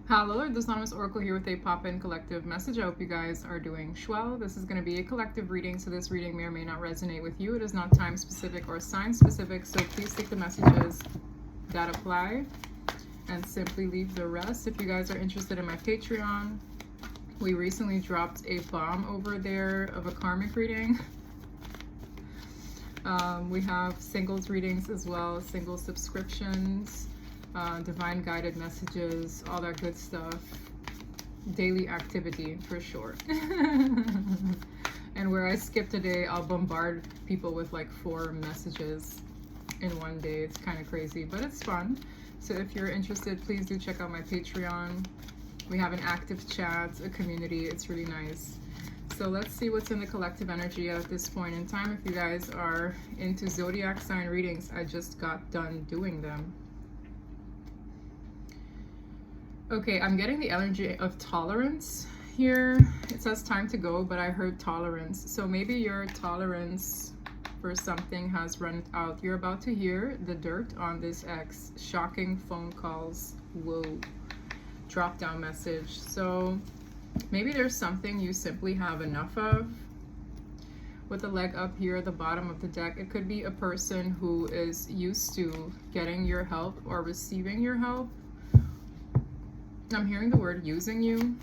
Hello, this Anonymous Oracle here with a pop-in collective message. I hope you guys are doing swell. This is going to be a collective reading, so this reading may or may not resonate with you. It is not time specific or sign specific, so please take the messages that apply and simply leave the rest. If you guys are interested in my Patreon, we recently dropped a bomb over there of a karmic reading. We have singles readings as well, single subscriptions, divine guided messages, all that good stuff. Daily activity for sure. And where I skip a day, I'll bombard people with like 4 messages in one day. It's kind of crazy, but it's fun. So if you're interested, please do check out my Patreon. We have an active chat, a community. It's really nice. So let's see what's in the collective energy at this point in time. If you guys are into zodiac sign readings, I just got done doing them. Okay, I'm getting the energy of tolerance here. It says time to go, but I heard tolerance. So maybe your tolerance for something has run out. You're about to hear the dirt on this ex. Shocking phone calls. Whoa. Drop down message. So maybe there's something you simply have enough of. With the leg up here at the bottom of the deck, it could be a person who is used to getting your help or receiving your help. I'm hearing the word using you.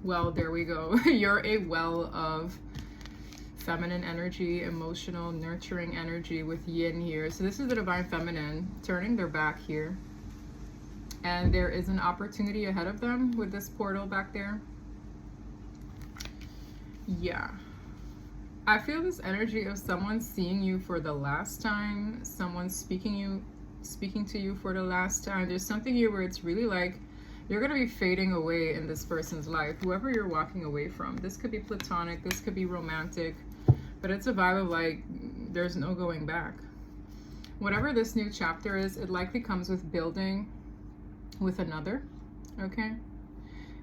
Well, there we go. You're a well of feminine energy, emotional, nurturing energy with yin here. So this is the divine feminine turning their back here. And there is an opportunity ahead of them with this portal back there. Yeah. I feel this energy of someone seeing you for the last time, someone speaking to you for the last time. There's something here where it's really like you're going to be fading away in this person's life, whoever you're walking away from. This could be platonic, this could be romantic, but it's a vibe of like there's no going back. Whatever this new chapter is, it likely comes with building with another. Okay,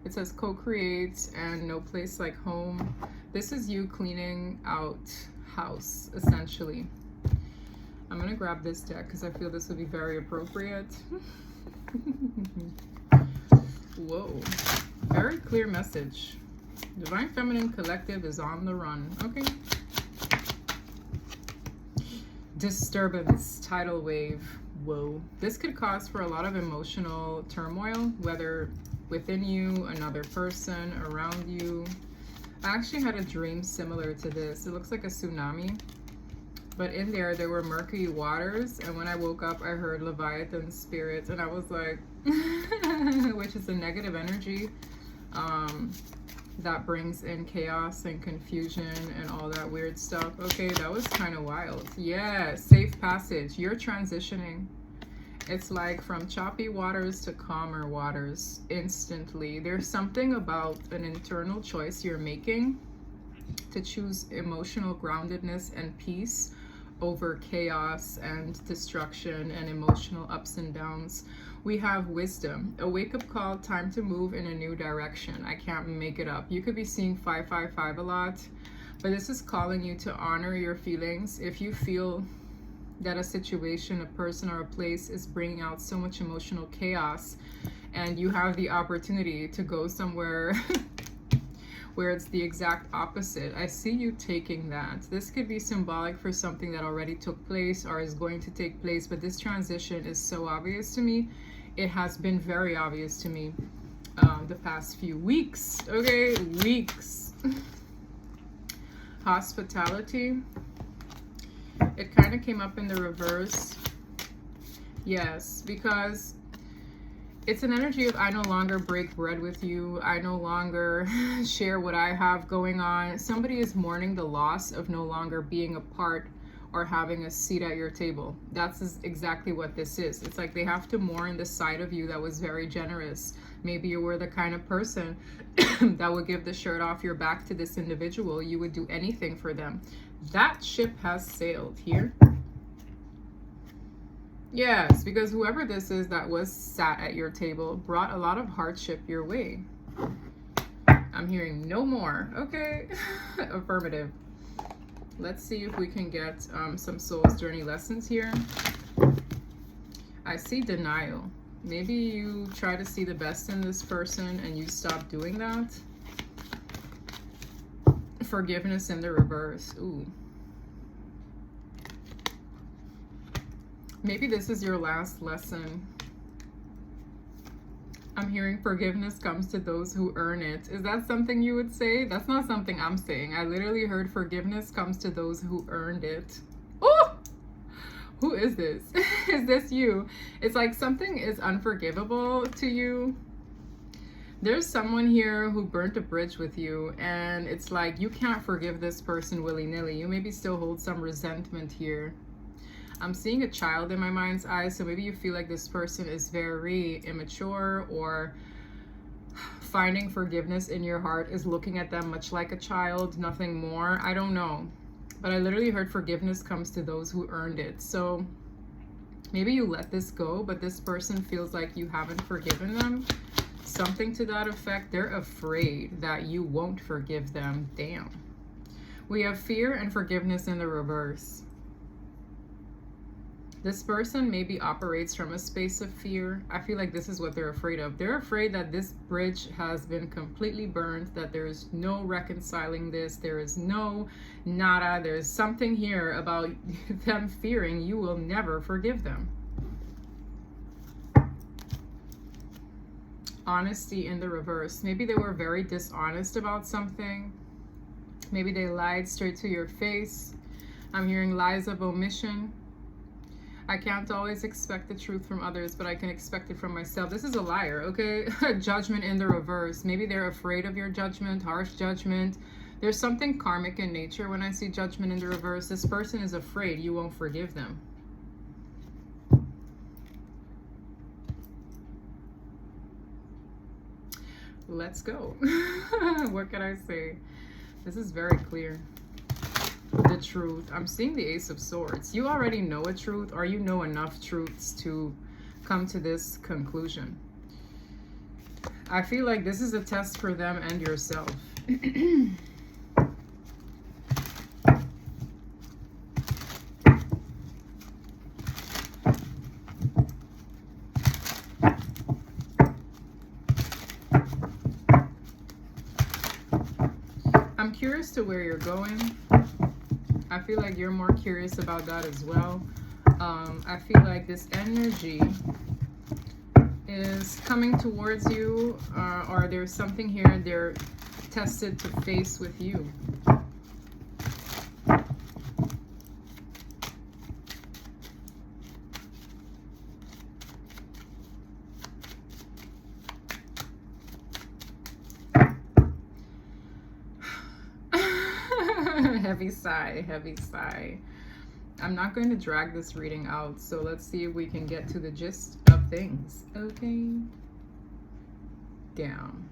it says co-create and no place like home. This is you cleaning out house essentially. I'm going to grab this deck because I feel this would be very appropriate. Whoa. Very clear message. Divine Feminine Collective is on the run. Okay. Disturbance, tidal wave. Whoa. This could cause for a lot of emotional turmoil, whether within you, another person, around you. I actually had a dream similar to this. It looks like a tsunami. But in there were murky waters, and when I woke up, I heard Leviathan spirits, and I was like, which is a negative energy that brings in chaos and confusion and all that weird stuff. Okay, that was kind of wild. Yeah, safe passage. You're transitioning. It's like from choppy waters to calmer waters instantly. There's something about an internal choice you're making to choose emotional groundedness and peace over chaos and destruction and emotional ups and downs. We have wisdom, a wake-up call, time to move in a new direction. I can't make it up. You could be seeing 555 a lot, but this is calling you to honor your feelings. If you feel that a situation, a person, or a place is bringing out so much emotional chaos and you have the opportunity to go somewhere where it's the exact opposite, I see you taking that. This could be symbolic for something that already took place or is going to take place, but this transition is so obvious to me. It has been very obvious to me the past few weeks. Okay, weeks. Hospitality. It kind of came up in the reverse. Yes, because it's an energy of I no longer break bread with you. I no longer share what I have going on. Somebody is mourning the loss of no longer being a part or having a seat at your table. That's exactly what this is. It's like they have to mourn the side of you that was very generous. Maybe you were the kind of person that would give the shirt off your back to this individual. You would do anything for them. That ship has sailed here. Yes, because whoever this is that was sat at your table brought a lot of hardship your way. I'm hearing no more. Okay. Affirmative. Let's see if we can get some soul's journey lessons here. I see denial. Maybe you try to see the best in this person and you stop doing that. Forgiveness in the reverse. Ooh. Maybe this is your last lesson. I'm hearing forgiveness comes to those who earn it. Is that something you would say? That's not something I'm saying. I literally heard forgiveness comes to those who earned it. Oh! Who is this? Is this you? It's like something is unforgivable to you. There's someone here who burnt a bridge with you, and it's like you can't forgive this person willy-nilly. You maybe still hold some resentment here. I'm seeing a child in my mind's eye, so maybe you feel like this person is very immature, or finding forgiveness in your heart is looking at them much like a child, nothing more. I don't know. But I literally heard forgiveness comes to those who earned it. So maybe you let this go, but this person feels like you haven't forgiven them. Something to that effect. They're afraid that you won't forgive them. Damn. We have fear and forgiveness in the reverse. This person maybe operates from a space of fear. I feel like this is what they're afraid of. They're afraid that this bridge has been completely burned, that there is no reconciling this. There is no nada. There's something here about them fearing you will never forgive them. Honesty in the reverse. Maybe they were very dishonest about something. Maybe they lied straight to your face. I'm hearing lies of omission. I can't always expect the truth from others, but I can expect it from myself. This is a liar, okay? Judgment in the reverse. Maybe they're afraid of your judgment, harsh judgment. There's something karmic in nature when I see judgment in the reverse. This person is afraid you won't forgive them. Let's go. What can I say? This is very clear. The truth. I'm seeing the Ace of Swords. You already know a truth, or you know enough truths to come to this conclusion. I feel like this is a test for them and yourself. I'm curious to where you're going. I feel like you're more curious about that as well. I feel like this energy is coming towards you, or there's something here they're tested to face with you. Heavy sigh, heavy sigh. I'm not going to drag this reading out, so let's see if we can get to the gist of things. Okay. Down.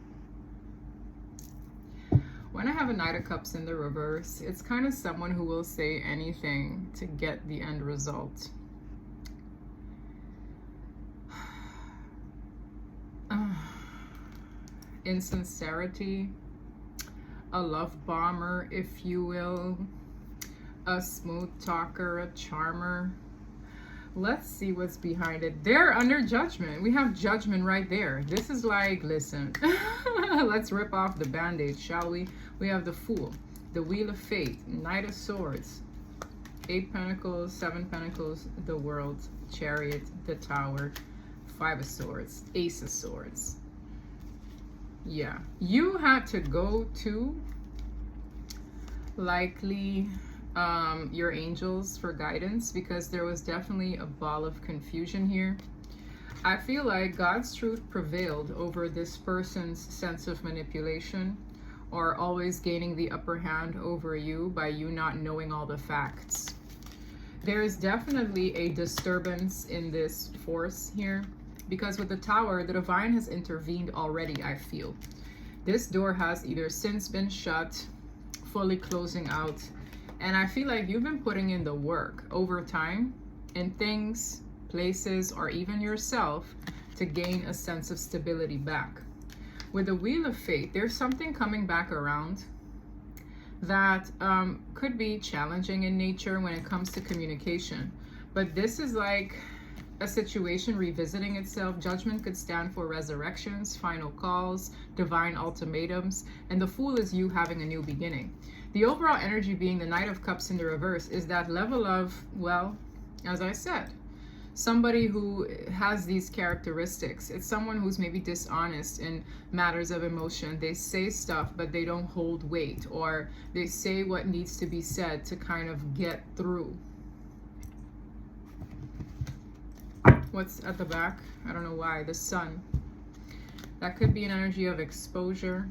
When I have a Knight of Cups in the reverse, it's kind of someone who will say anything to get the end result. Insincerity. A love bomber, if you will, a smooth talker, a charmer. Let's see what's behind it. They're under judgment. We have judgment right there. This is like, listen, let's rip off the band-aid, shall we? We have the Fool, the Wheel of Fate, Knight of Swords, 8 Pentacles, 7 Pentacles, the World, Chariot, the Tower, 5 of Swords, Ace of Swords. Yeah, you had to go to likely your angels for guidance, because there was definitely a ball of confusion here. I feel like God's truth prevailed over this person's sense of manipulation, or always gaining the upper hand over you by you not knowing all the facts. There is definitely a disturbance in this force here, because with the Tower, the divine has intervened already, I feel. This door has either since been shut, fully closing out, and I feel like you've been putting in the work over time in things, places, or even yourself to gain a sense of stability back. With the Wheel of Fate, there's something coming back around that could be challenging in nature when it comes to communication. But this is like a situation revisiting itself. Judgment could stand for resurrections, final calls, divine ultimatums, and the Fool is you having a new beginning. The overall energy being the Knight of Cups in the reverse is that level of, well, as I said, somebody who has these characteristics. It's someone who's maybe dishonest in matters of emotion. They say stuff, but they don't hold weight, or they say what needs to be said to kind of get through. What's at the back? I don't know why. The Sun. That could be an energy of exposure.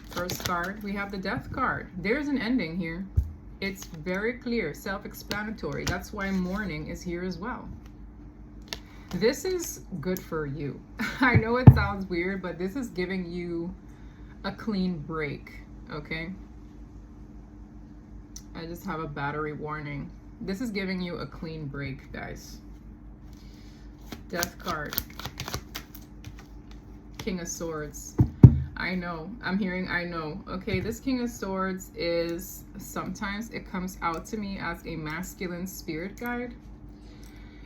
First card, we have the Death card. There's an ending here. It's very clear, self-explanatory. That's why mourning is here as well. This is good for you. I know it sounds weird, but this is giving you a clean break, okay? I just have a battery warning. This is giving you a clean break, guys. Death card. King of Swords. I know. I'm hearing I know. Okay, this King of Swords is, sometimes it comes out to me as a masculine spirit guide.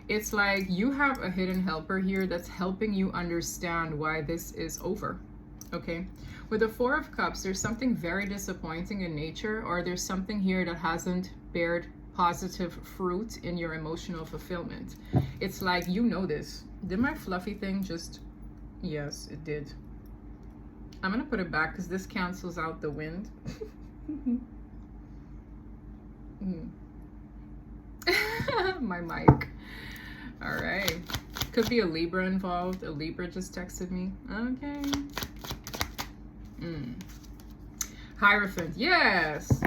It's like you have a hidden helper here that's helping you understand why this is over. Okay? With the Four of Cups, there's something very disappointing in nature, or there's something here that hasn't bared positive fruit in your emotional fulfillment. It's like, you know this. Did my fluffy thing just... Yes, it did. I'm going to put it back because this cancels out the wind. My mic. All right. Could be a Libra involved. A Libra just texted me. Okay. Hierophant. Yes.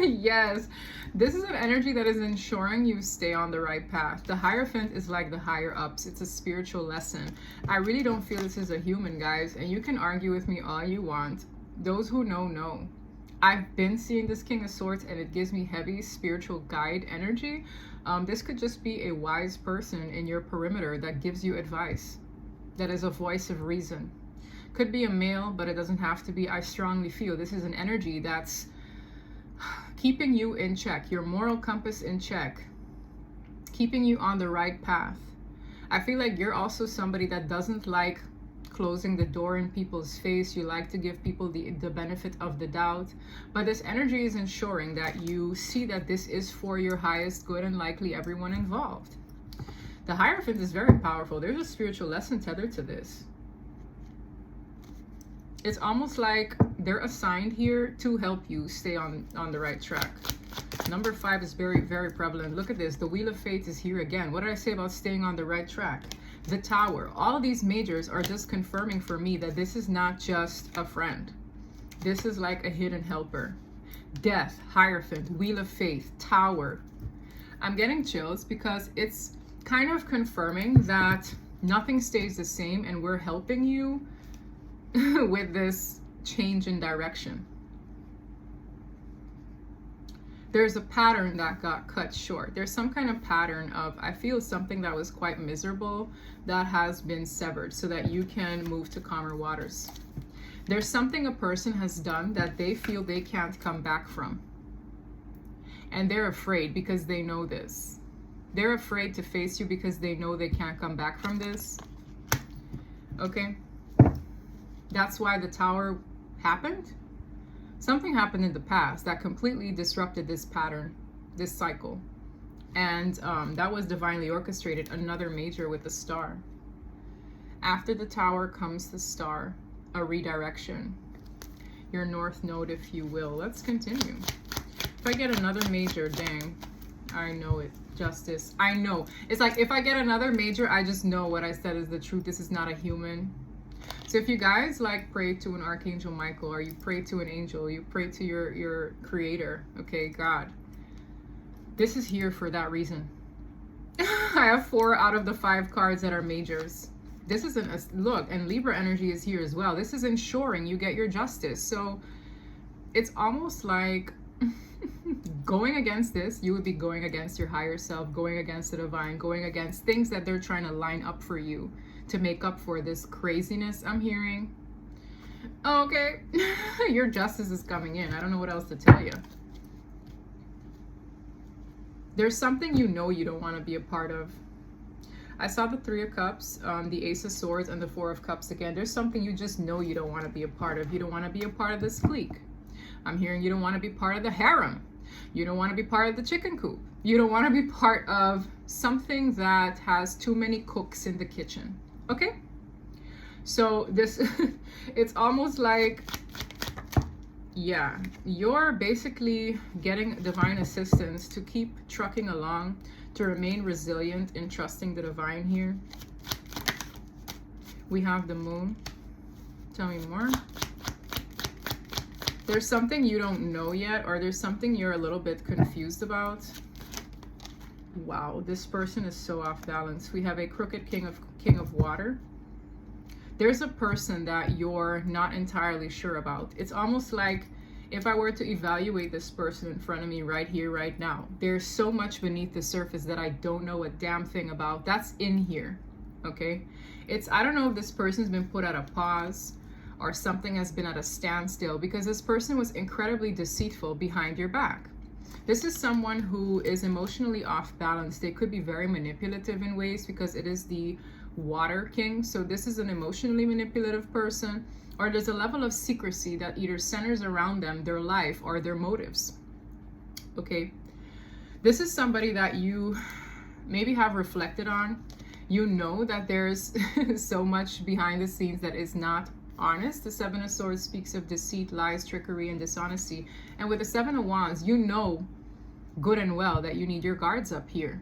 Yes. This is an energy that is ensuring you stay on the right path. The Hierophant is like the higher ups. It's a spiritual lesson. I really don't feel this is a human, guys. And you can argue with me all you want. Those who know, know. I've been seeing this King of Swords and it gives me heavy spiritual guide energy. This could just be a wise person in your perimeter that gives you advice. That is a voice of reason. Could be a male, but it doesn't have to be. I strongly feel this is an energy that's keeping you in check, your moral compass in check, keeping you on the right path. I feel like you're also somebody that doesn't like closing the door in people's face. You like to give people the benefit of the doubt. But this energy is ensuring that you see that this is for your highest good and likely everyone involved. The Hierophant is very powerful. There's a spiritual lesson tethered to this. It's almost like they're assigned here to help you stay on the right track. Number 5 is very, very prevalent. Look at this. The Wheel of Fate is here again. What did I say about staying on the right track? The Tower. All these majors are just confirming for me that this is not just a friend. This is like a hidden helper. Death, Hierophant, Wheel of Fate, Tower. I'm getting chills because it's kind of confirming that nothing stays the same and we're helping you with this change in direction. There's a pattern that got cut short. There's some kind of pattern of, I feel, something that was quite miserable that has been severed so that you can move to calmer waters. There's something a person has done that they feel they can't come back from. And they're afraid because they know this. They're afraid to face you because they know they can't come back from this. Okay? That's why the Tower happened. Something happened in the past that completely disrupted this pattern, this cycle. And that was divinely orchestrated, another major with the Star. After the Tower comes the Star, a redirection. Your North Node, if you will. Let's continue. If I get another major, dang, I know it. Justice. I know. It's like if I get another major, I just know what I said is the truth. This is not a human. So if you guys like pray to an Archangel Michael, or you pray to an angel, you pray to your creator, okay, God, this is here for that reason. I have 4 out of the 5 cards that are majors. This isn't a look, and Libra energy is here as well. This is ensuring you get your justice. So it's almost like going against this, you would be going against your higher self, going against the divine, going against things that they're trying to line up for you to make up for this craziness I'm hearing. Okay, your justice is coming in. I don't know what else to tell you. There's something you know you don't want to be a part of. I saw the Three of Cups, the Ace of Swords, and the Four of Cups again. There's something you just know you don't want to be a part of. You don't want to be a part of this clique. I'm hearing you don't want to be part of the harem. You don't want to be part of the chicken coop. You don't want to be part of something that has too many cooks in the kitchen. Okay? So this, it's almost like, yeah, you're basically getting divine assistance to keep trucking along, to remain resilient in trusting the divine here. We have the moon. Tell me more. There's something you don't know yet, or there's something you're a little bit confused about. Wow, this person is so off balance. We have a crooked king of water. There's a person that you're not entirely sure about. It's almost like if I were to evaluate this person in front of me right here, right now, there's so much beneath the surface that I don't know a damn thing about. That's in here, okay? I don't know if this person's been put at a pause or something has been at a standstill, because this person was incredibly deceitful behind your back. This is someone who is emotionally off balance. They could be very manipulative in ways because it is the water king. So this is an emotionally manipulative person, or there's a level of secrecy that either centers around them, their life, or their motives. Okay. This is somebody that you maybe have reflected on. You know that there's so much behind the scenes that is not honest. The Seven of Swords speaks of deceit, lies, trickery, and dishonesty. And with the Seven of Wands, you know good and well that you need your guards up here.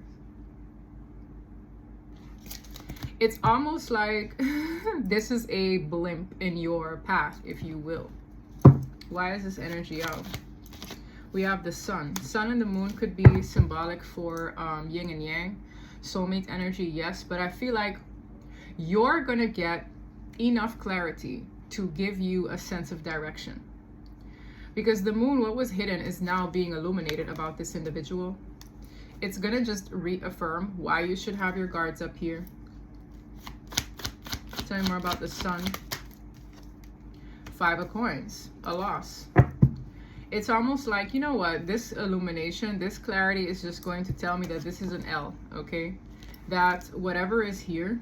It's almost like this is a blimp in your path, if you will. Why is this energy out? We have the sun. Sun and the moon could be symbolic for yin and yang. Soulmate energy, yes. But I feel like you're going to get enough clarity to give you a sense of direction. Because the moon, what was hidden, is now being illuminated about this individual. It's going to just reaffirm why you should have your guards up here. Tell me more about the sun. Five of Coins, a loss. It's almost like, you know what, this illumination, this clarity is just going to tell me that this is an L, okay? That whatever is here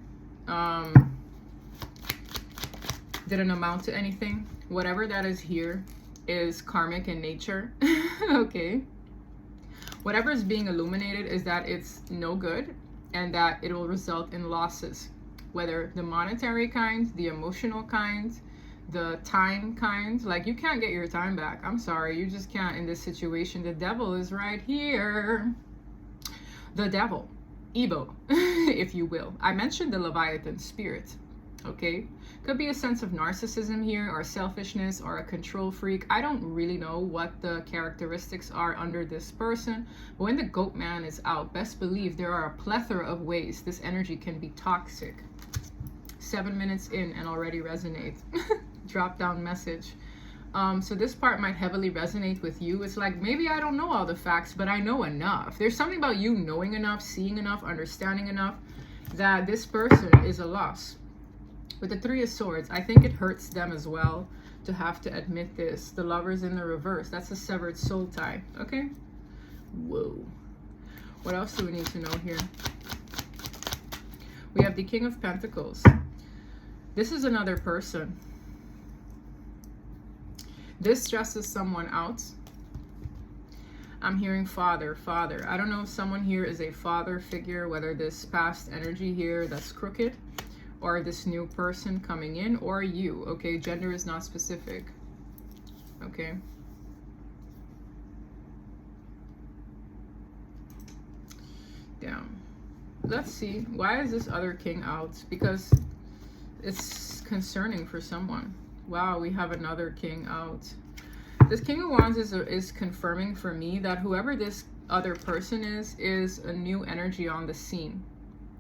didn't amount to anything. Whatever that is here is karmic in nature, okay? Whatever is being illuminated is that it's no good and that it will result in losses. Whether the monetary kind, the emotional kind, the time kind. Like, you can't get your time back. I'm sorry, you just can't in this situation. The devil is right here. The devil, Ebo, if you will. I mentioned the Leviathan spirit, okay? Could be a sense of narcissism here, or selfishness, or a control freak. I don't really know what the characteristics are under this person. But when the goat man is out, best believe there are a plethora of ways this energy can be toxic. 7 minutes in and already resonate. Drop down message. So this part might heavily resonate with you. It's like, maybe I don't know all the facts, but I know enough. There's something about you knowing enough, seeing enough, understanding enough that this person is a loss. With the Three of Swords, I think it hurts them as well to have to admit this. The Lover's in the reverse. That's a severed soul tie. Okay? Whoa. What else do we need to know here? We have the King of Pentacles. This is another person. This stresses someone out. I'm hearing father. I don't know if someone here is a father figure, whether this past energy here that's crooked, or this new person coming in, or you, okay? Gender is not specific, okay? Down. Let's see. Why is this other king out? Because it's concerning for someone. Wow, we have another king out. This King of Wands is confirming for me that whoever this other person is a new energy on the scene.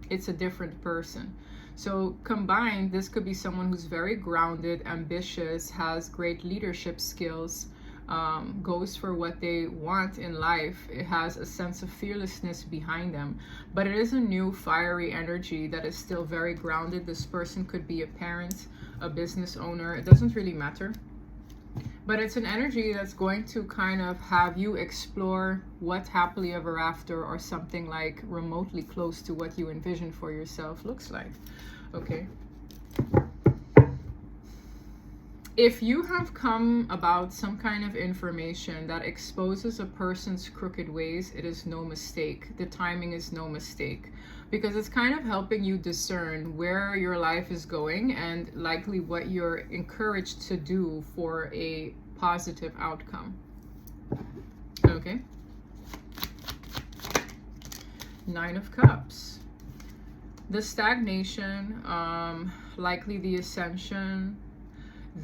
It's a different person. So combined, this could be someone who's very grounded, ambitious, has great leadership skills, goes for what they want in life. It has a sense of fearlessness behind them, but it is a new fiery energy that is still very grounded. This person could be a parent, a business owner. It doesn't really matter. But it's an energy that's going to kind of have you explore what happily ever after, or something like remotely close to what you envision for yourself looks like. Okay. If you have come about some kind of information that exposes a person's crooked ways, it is no mistake. The timing is no mistake, because it's kind of helping you discern where your life is going and likely what you're encouraged to do for a positive outcome. Okay. Nine of Cups. The stagnation, likely the ascension,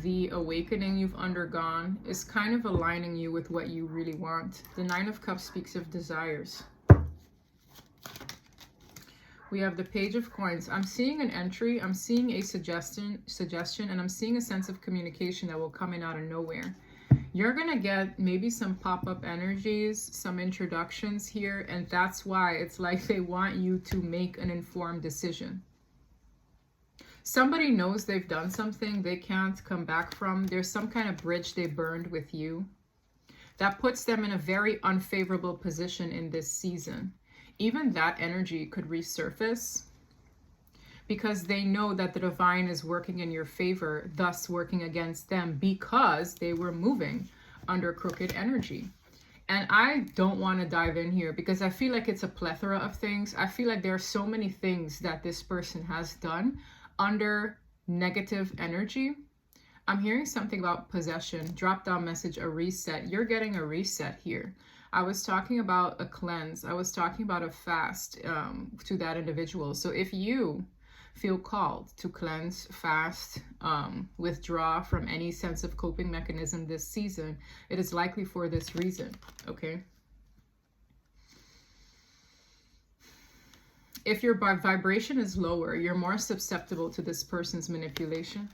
the awakening you've undergone is kind of aligning you with what you really want. The Nine of Cups speaks of desires. We have the Page of Coins. I'm seeing an entry, I'm seeing a suggestion, and I'm seeing a sense of communication that will come in out of nowhere. You're gonna get maybe some pop-up energies, some introductions here, and that's why it's like they want you to make an informed decision. Somebody knows they've done something they can't come back from. There's some kind of bridge they burned with you that puts them in a very unfavorable position in this season. Even that energy could resurface because they know that the divine is working in your favor, thus working against them because they were moving under crooked energy. And I don't want to dive in here because I feel like it's a plethora of things. I feel like there are so many things that this person has done under negative energy. I'm hearing something about possession. Drop down message, a reset. You're getting a reset here. I was talking about a cleanse. I was talking about a fast to that individual. So if you feel called to cleanse, fast, withdraw from any sense of coping mechanism this season, it is likely for this reason, okay? If your vibration is lower, you're more susceptible to this person's manipulation.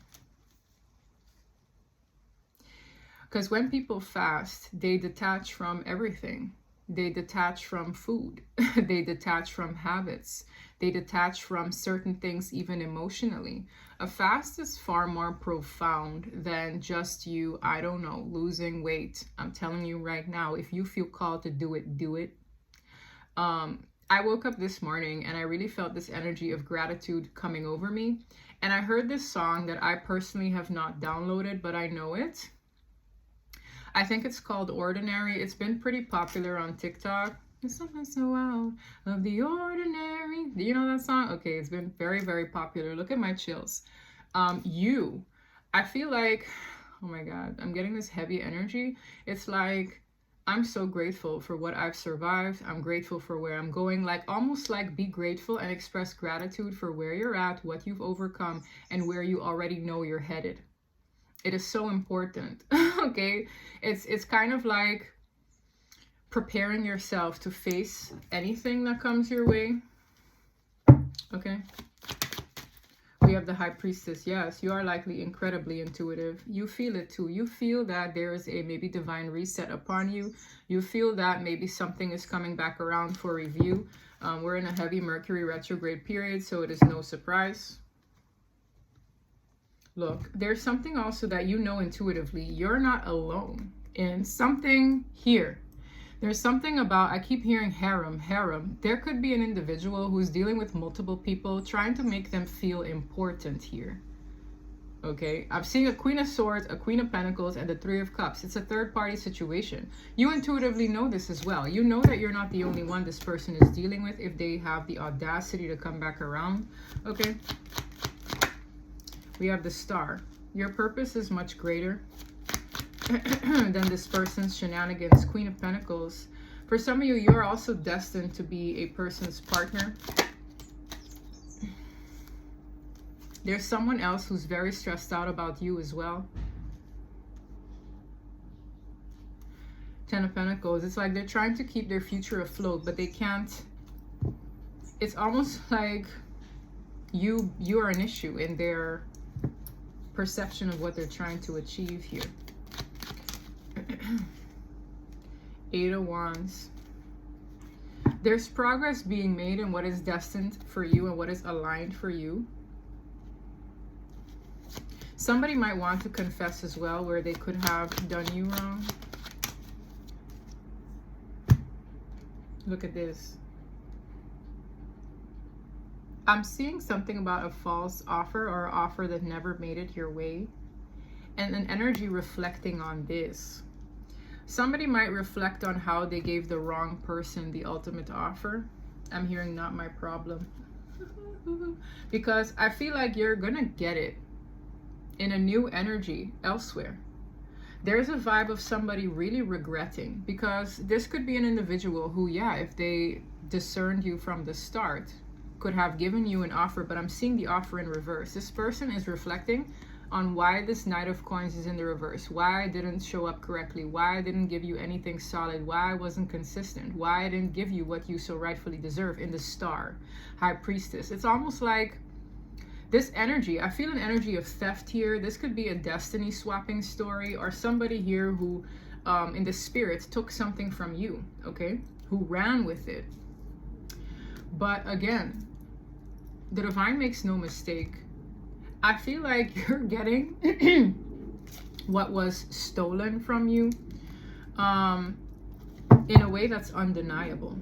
Because when people fast, they detach from everything. They detach from food. They detach from habits. They detach from certain things, even emotionally. A fast is far more profound than just you, I don't know, losing weight. I'm telling you right now, if you feel called to do it, do it. I woke up this morning and I really felt this energy of gratitude coming over me. And I heard this song that I personally have not downloaded, but I know it. I think it's called Ordinary. It's been pretty popular on TikTok. There's something so out of the ordinary. Do you know that song? Okay, it's been very, very popular. Look at my chills. I feel like, oh my God, I'm getting this heavy energy. It's like, I'm so grateful for what I've survived. I'm grateful for where I'm going. Like almost like be grateful and express gratitude for where you're at, what you've overcome, and where you already know you're headed. It is so important. Okay, it's kind of like preparing yourself to face anything that comes your way. Okay. We have the High Priestess. Yes, you are likely incredibly intuitive. You feel it too. You feel that there is a maybe divine reset upon you. You feel that maybe something is coming back around for review. We're in a heavy Mercury retrograde period, so it is no surprise. Look, there's something also that you know intuitively. You're not alone in something here. There's something about, I keep hearing harem. There could be an individual who's dealing with multiple people, trying to make them feel important here. Okay, I'm seeing a Queen of Swords, a Queen of Pentacles, and the Three of Cups. It's a third-party situation. You intuitively know this as well. You know that you're not the only one this person is dealing with if they have the audacity to come back around. Okay. We have the Star. Your purpose is much greater than this person's shenanigans. Queen of Pentacles. For some of you, you are also destined to be a person's partner. There's someone else who's very stressed out about you as well. Ten of Pentacles. It's like they're trying to keep their future afloat, but they can't. It's almost like you are an issue in their perception of what they're trying to achieve here. Eight of Wands. There's progress being made in what is destined for you and what is aligned for you. Somebody might want to confess as well, where they could have done you wrong. Look at this. I'm seeing something about a false offer, or an offer that never made it your way, and an energy reflecting on this. Somebody might reflect on how they gave the wrong person the ultimate offer. I'm hearing not my problem. Because I feel like you're gonna get it in a new energy elsewhere. There's a vibe of somebody really regretting, because this could be an individual who, yeah, if they discerned you from the start, could have given you an offer, but I'm seeing the offer in reverse. This person is reflecting on why this Knight of Coins is in the reverse, why I didn't show up correctly, why I didn't give you anything solid, why I wasn't consistent, why I didn't give you what you so rightfully deserve in the Star, High Priestess. It's almost like this energy, I feel an energy of theft here. This could be a destiny swapping story, or somebody here who in the spirit took something from you, okay, who ran with it. But again, the divine makes no mistake. I feel like you're getting what was stolen from you in a way that's undeniable.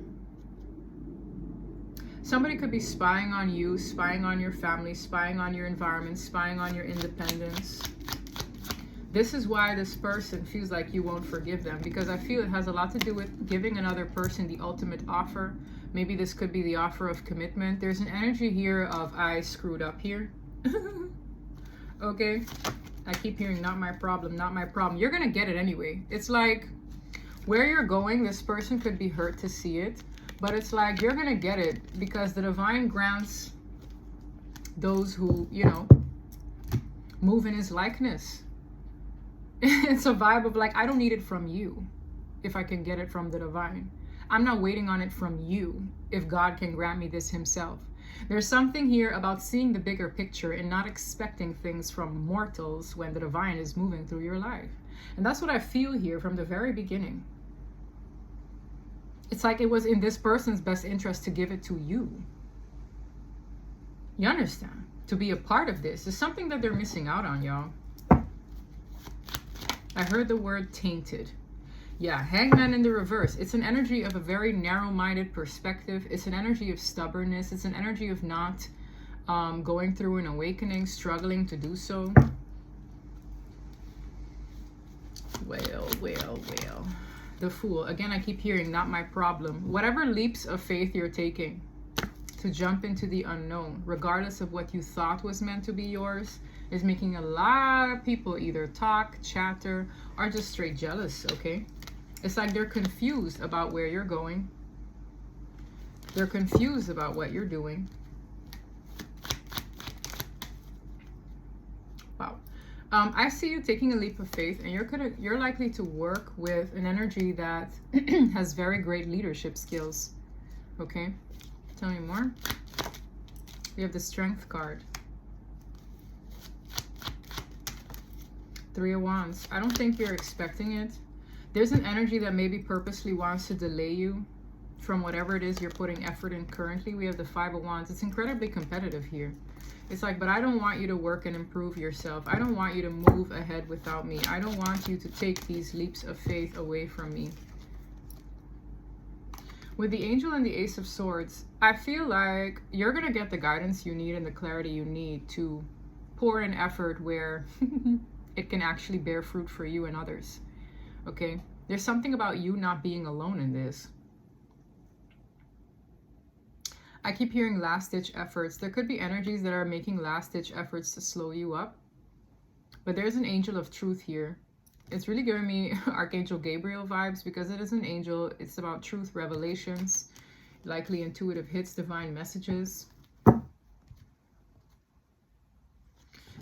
Somebody could be spying on you, spying on your family, spying on your environment, spying on your independence. This is why this person feels like you won't forgive them, because I feel it has a lot to do with giving another person the ultimate offer. Maybe this could be the offer of commitment. There's an energy here of I screwed up here. Okay, I keep hearing not my problem, not my problem. You're gonna get it anyway. It's like where you're going, this person could be hurt to see it, but it's like you're gonna get it, because the divine grants those who, you know, move in his likeness. It's a vibe of like, I don't need it from you if I can get it from the divine. I'm not waiting on it from you if God can grant me this himself. There's something here about seeing the bigger picture and not expecting things from mortals when the divine is moving through your life. And that's what I feel here from the very beginning. It's like it was in this person's best interest to give it to you. You understand? To be a part of this is something that they're missing out on, y'all. I heard the word tainted. Yeah, Hangman in the reverse. It's an energy of a very narrow-minded perspective. It's an energy of stubbornness. It's an energy of not going through an awakening, struggling to do so. Well. The Fool. Again, I keep hearing not my problem. Whatever leaps of faith you're taking to jump into the unknown, regardless of what you thought was meant to be yours, is making a lot of people either talk, chatter, or just straight jealous, okay? It's like they're confused about where you're going. They're confused about what you're doing. Wow. I see you taking a leap of faith, and you're likely to work with an energy that has very great leadership skills. Okay? Tell me more. We have the Strength card. 3 of Wands. I don't think you're expecting it. There's an energy that maybe purposely wants to delay you from whatever it is you're putting effort in currently. We have the 5 of Wands. It's incredibly competitive here. It's like, but I don't want you to work and improve yourself. I don't want you to move ahead without me. I don't want you to take these leaps of faith away from me. With the Angel and the Ace of Swords, I feel like you're going to get the guidance you need and the clarity you need to pour in effort where it can actually bear fruit for you and others. Okay? There's something about you not being alone in this. I keep hearing last-ditch efforts. There could be energies that are making last-ditch efforts to slow you up. But there's an angel of truth here. It's really giving me Archangel Gabriel vibes, because it is an angel. It's about truth, revelations, likely intuitive hits, divine messages.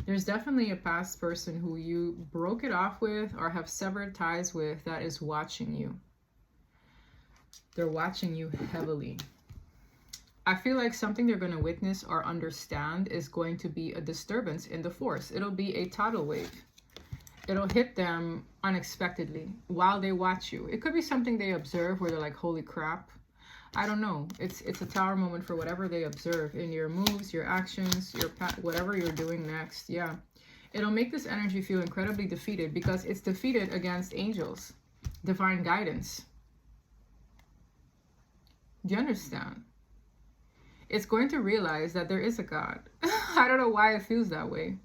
There's definitely a past person who you broke it off with or have severed ties with that is watching you. They're watching you heavily. I feel like something they're going to witness or understand is going to be a disturbance in the force. It'll be a tidal wave. It'll hit them unexpectedly while they watch you. It could be something they observe where they're like, holy crap. I don't know. It's a tower moment for whatever they observe in your moves, your actions, whatever you're doing next. Yeah. It'll make this energy feel incredibly defeated because it's defeated against angels, divine guidance. Do you understand? It's going to realize that there is a God. I don't know why it feels that way.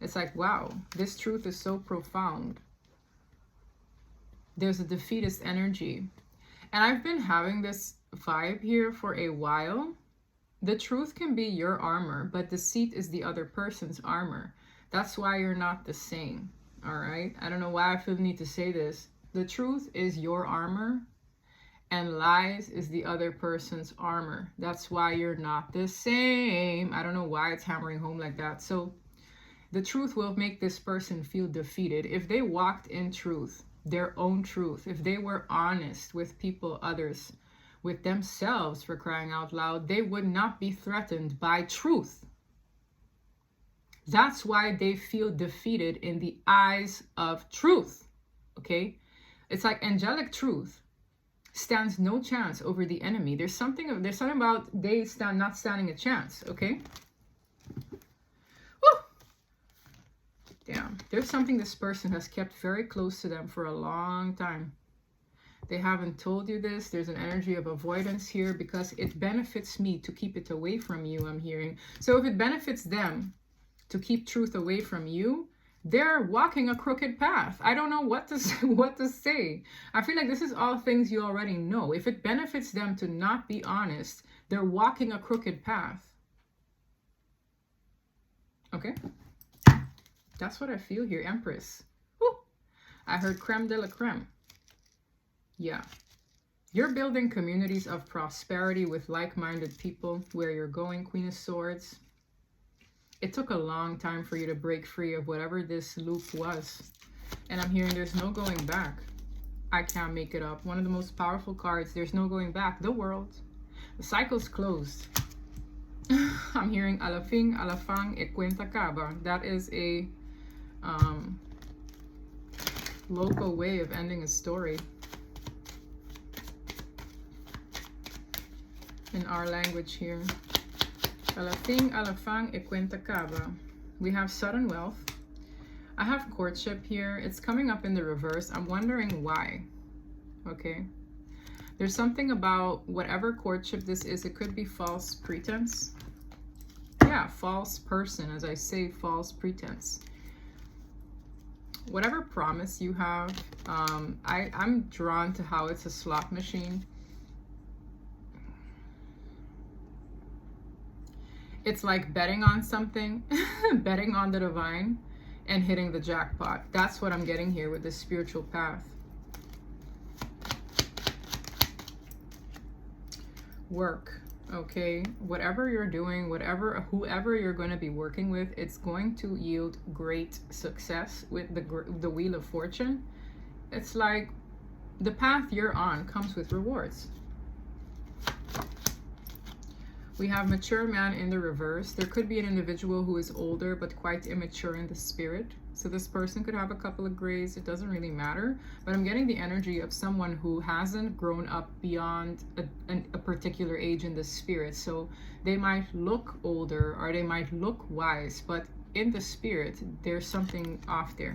It's like, wow, this truth is so profound. There's a defeatist energy. And I've been having this vibe here for a while. The truth can be your armor, but deceit is the other person's armor. That's why you're not the same. All right? I don't know why I feel the need to say this. The truth is your armor, and lies is the other person's armor. That's why you're not the same. I don't know why it's hammering home like that. So the truth will make this person feel defeated. If they walked in truth, their own truth, if they were honest with people, others, with themselves, for crying out loud, they would not be threatened by truth. That's why they feel defeated in the eyes of truth. Okay? It's like angelic truth stands no chance over the enemy. There's something about they not standing a chance. Okay? Woo! Damn. There's something this person has kept very close to them for a long time. They haven't told you this. There's an energy of avoidance here because it benefits me to keep it away from you, I'm hearing. So if it benefits them to keep truth away from you, they're walking a crooked path. I don't know what to say. I feel like this is all things you already know. If it benefits them to not be honest, they're walking a crooked path. Okay? That's what I feel here, Empress. Woo! I heard creme de la creme. Yeah. You're building communities of prosperity with like-minded people where you're going, Queen of Swords. It took a long time for you to break free of whatever this loop was. And I'm hearing there's no going back. I can't make it up. One of the most powerful cards, there's no going back. The world. The cycle's closed. I'm hearing alafing, alafang, e cuenta caba. That is a local way of ending a story. In our language here. Alafing, alafang, e cuenta caba. We have sudden wealth. I have courtship here. It's coming up in the reverse. I'm wondering why. Okay. There's something about whatever courtship this is. It could be false pretense. Yeah, false person. As I say, false pretense. Whatever promise you have, I'm drawn to how it's a slot machine. It's like betting on something, betting on the divine, and hitting the jackpot. That's what I'm getting here with this spiritual path. Work, okay? Whatever you're doing, whoever you're going to be working with, it's going to yield great success with the Wheel of Fortune. It's like the path you're on comes with rewards. We have mature man in the reverse. There could be an individual who is older but quite immature in the spirit. So this person could have a couple of grays. It doesn't really matter. But I'm getting the energy of someone who hasn't grown up beyond a particular age in the spirit. So they might look older or they might look wise, but in the spirit, there's something off there.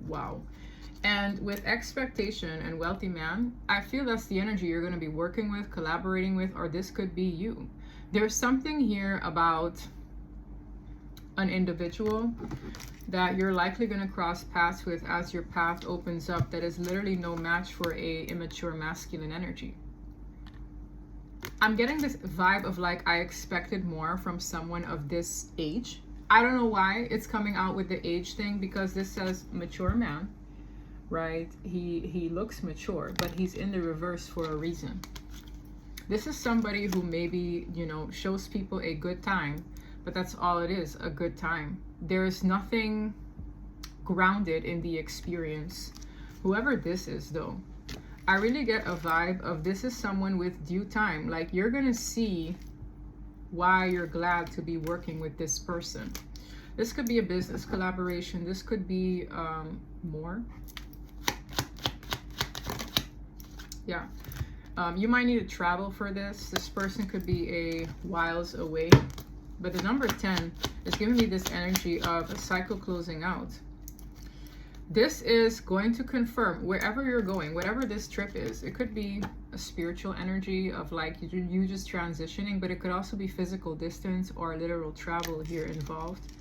Wow. And with expectation and wealthy man, I feel that's the energy you're going to be working with, collaborating with, or this could be you. There's something here about an individual that you're likely going to cross paths with as your path opens up that is literally no match for a immature masculine energy. I'm getting this vibe of like I expected more from someone of this age. I don't know why it's coming out with the age thing because this says mature man. Right? He looks mature, but he's in the reverse for a reason. This is somebody who maybe, you know, shows people a good time, but that's all it is, a good time. There's nothing grounded in the experience. Whoever this is, though, I really get a vibe of this is someone with due time. Like, you're going to see why you're glad to be working with this person. This could be a business collaboration. This could be more. Yeah. You might need to travel for this. This person could be a whiles away. But the number 10 is giving me this energy of a cycle closing out. This is going to confirm wherever you're going, whatever this trip is. It could be a spiritual energy of like you just transitioning, but it could also be physical distance or literal travel here involved.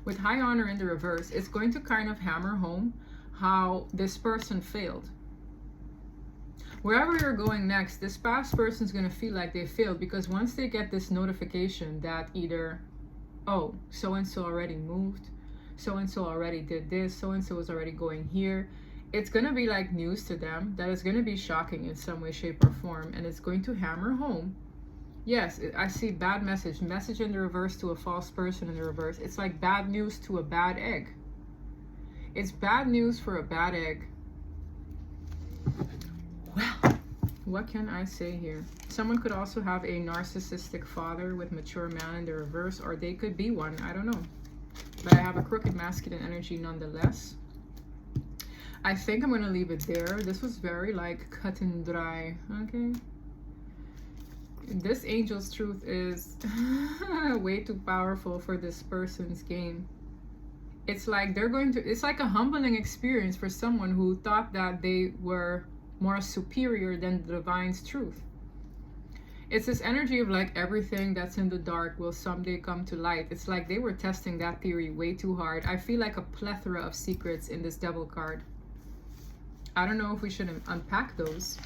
With high honor in the reverse, it's going to kind of hammer home how this person failed. Wherever you're going next, this past person is going to feel like they failed, because once they get this notification that either, oh, so-and-so already moved, so-and-so already did this, so-and-so is already going here, it's going to be like news to them that is going to be shocking in some way, shape, or form, and it's going to hammer home. Yes, I see bad message in the reverse to a false person in the reverse. It's like bad news to a bad egg. It's bad news for a bad egg. Well, what can I say here? Someone could also have a narcissistic father with mature man in the reverse, or they could be one. I don't know. But I have a crooked masculine energy nonetheless. I think I'm going to leave it there. This was very like cut and dry. Okay. This angel's truth is way too powerful for this person's game. It's like it's like a humbling experience for someone who thought that they were more superior than the divine's truth. It's this energy of like everything that's in the dark will someday come to light. It's like they were testing that theory way too hard. I feel like a plethora of secrets in this devil card. I don't know if we should unpack those.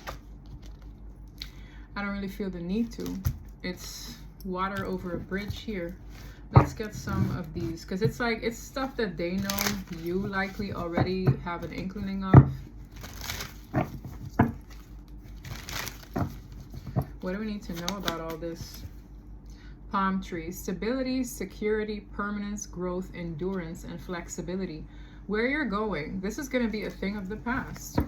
I don't really feel the need to. It's water over a bridge here. Let's get some of these, because it's like it's stuff that they know you likely already have an inkling of. What do we need to know about all this? Palm tree. Stability, security, permanence, growth, endurance, and flexibility. Where you're going, this is going to be a thing of the past.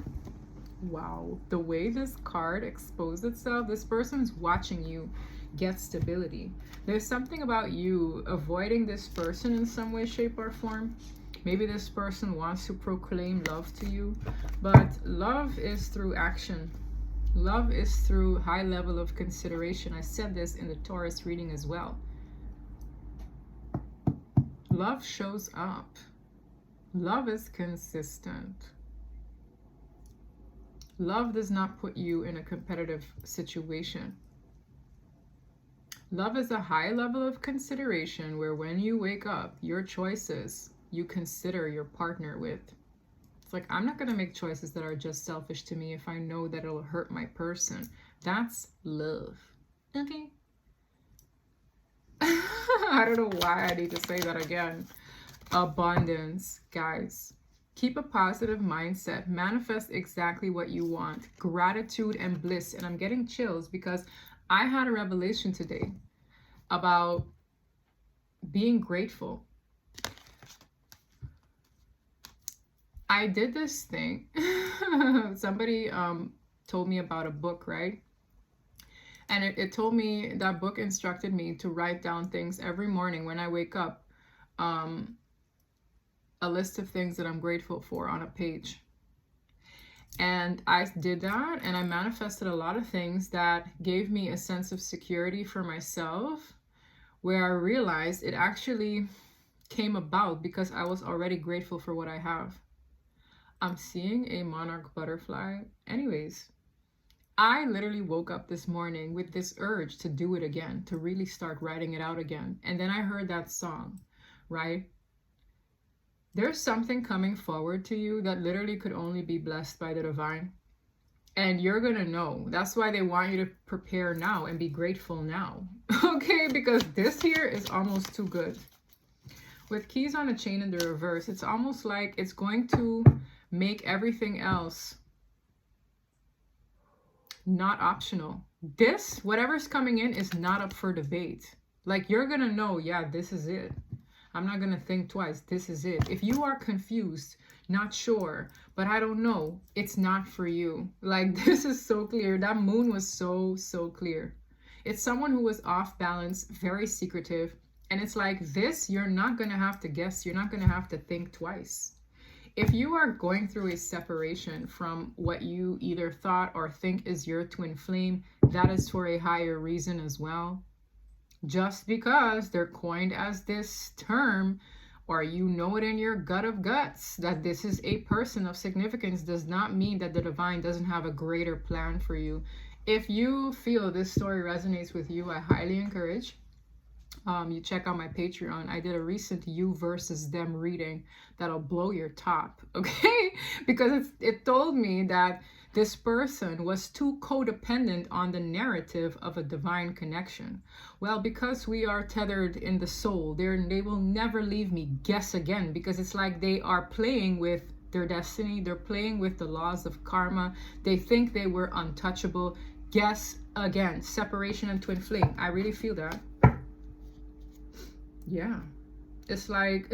Wow. The way this card exposed itself, this person's watching you get stability. There's something about you avoiding this person in some way, shape, or form. Maybe this person wants to proclaim love to you, but love is through action. Love is through high level of consideration. I said this in the Taurus reading as well. Love shows up. Love is consistent. Love does not put you in a competitive situation. Love is a high level of consideration where when you wake up, your choices you consider your partner with. Like, I'm not going to make choices that are just selfish to me if I know that it'll hurt my person. That's love. Okay. I don't know why I need to say that again. Abundance, guys. Keep a positive mindset. Manifest exactly what you want. Gratitude and bliss. And I'm getting chills because I had a revelation today about being grateful. I did this thing. Somebody told me about a book, right? And it told me, that book instructed me to write down things every morning when I wake up. A list of things that I'm grateful for on a page. And I did that, and I manifested a lot of things that gave me a sense of security for myself, where I realized it actually came about because I was already grateful for what I have. I'm seeing a monarch butterfly. Anyways, I literally woke up this morning with this urge to do it again, to really start writing it out again. And then I heard that song, right? There's something coming forward to you that literally could only be blessed by the divine. And you're going to know. That's why they want you to prepare now and be grateful now. Okay? Because this here is almost too good. With keys on a chain in the reverse, it's almost like it's going to make everything else not optional. This, whatever's coming in, is not up for debate. Like, you're going to know, yeah, this is it. I'm not going to think twice. This is it. If you are confused, not sure, but I don't know, it's not for you. Like, this is so clear. That moon was so clear. It's someone who was off balance, very secretive. And it's like this, you're not going to have to guess. You're not going to have to think twice. If you are going through a separation from what you either thought or think is your twin flame, that is for a higher reason as well. Just because they're coined as this term, or you know it in your gut of guts that this is a person of significance, does not mean that the divine doesn't have a greater plan for you. If you feel this story resonates with you, I highly encourage you check out my Patreon. I did a recent you versus them reading that'll blow your top, okay? Because it told me that this person was too codependent on the narrative of a divine connection. Well, because we are tethered in the soul, they will never leave me guess again, because it's like they are playing with their destiny. They're playing with the laws of karma. They think they were untouchable. Guess again. Separation and twin flame. I really feel that. Yeah, it's like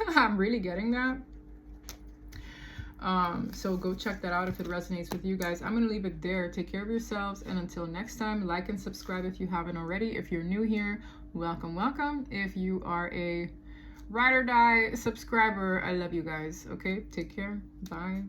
I'm really getting that. So go check that out if it resonates with you guys. I'm gonna leave it there. Take care of yourselves, and until next time, like and subscribe if you haven't already. If you're new here, welcome. If you are a ride or die subscriber, I love you guys. Okay, take care. Bye.